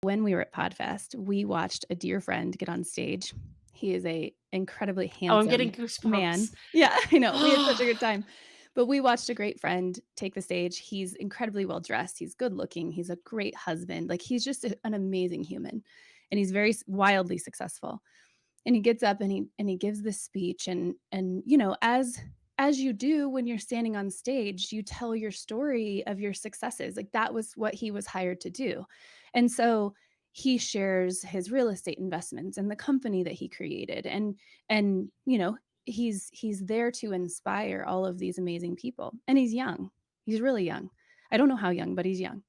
When we were at Podfest, we watched a dear friend get on stage. He is a incredibly Oh, I'm getting handsome man. goosebumps. Yeah, I know. We had such a good time. But we watched a great friend take the stage. He's incredibly well dressed. He's good looking. He's a great husband. Like he's just an amazing human. And he's very wildly successful. And he gets up and he gives this speech and as you do when you're standing on stage, you tell your story of your successes. Like that was what he was hired to do. And so he shares his real estate investments and the company that he created and he's there to inspire all of these amazing people. And he's young. He's really young. I don't know how young, but he's young,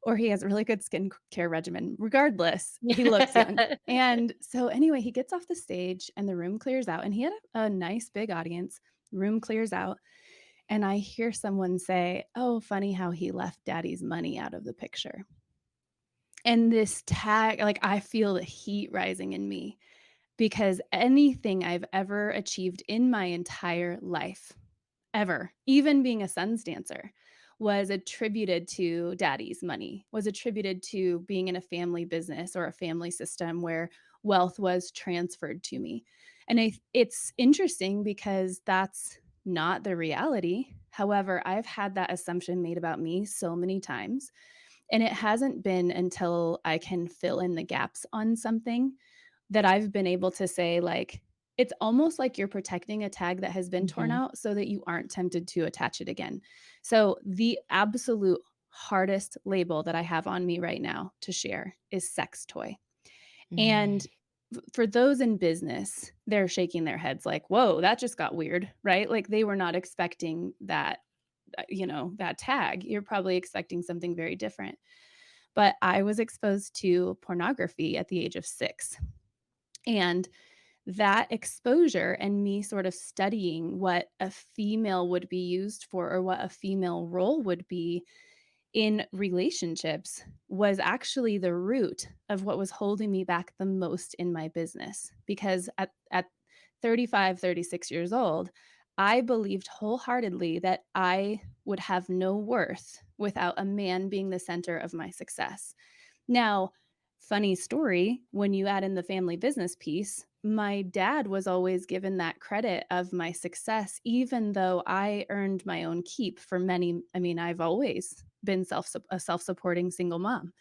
or he has a really good skincare regimen. Regardless, he looks young. And so anyway, he gets off the stage and the room clears out and he had a nice big audience. Room clears out and I hear someone say, "Oh, funny how he left daddy's money out of the picture." And this tag, like I feel the heat rising in me because anything I've ever achieved in my entire life, ever, even being a Suns dancer, was attributed to daddy's money, was attributed to being in a family business or a family system where wealth was transferred to me. And it's interesting because that's not the reality. However, I've had that assumption made about me so many times. And it hasn't been until I can fill in the gaps on something that I've been able to say, like, it's almost like you're protecting a tag that has been torn Mhm. out so that you aren't tempted to attach it again. So, the absolute hardest label that I have on me right now to share is sex toy. Mm. And for those in business, they're shaking their heads like, "Whoa, that just got weird," right? Like they were not expecting that, that tag. You're probably expecting something very different. But I was exposed to pornography at the age of 6. And that exposure and me sort of studying what a female would be used for or what a female role would be in relationships was actually the root of what was holding me back the most in my business. Because at 35, 36 years old, I believed wholeheartedly that I would have no worth without a man being the center of my success. Now, funny story, when you add in the family business piece, my dad was always given that credit of my success, even though I earned my own keep for many. I mean, I've always been a self-supporting single mom.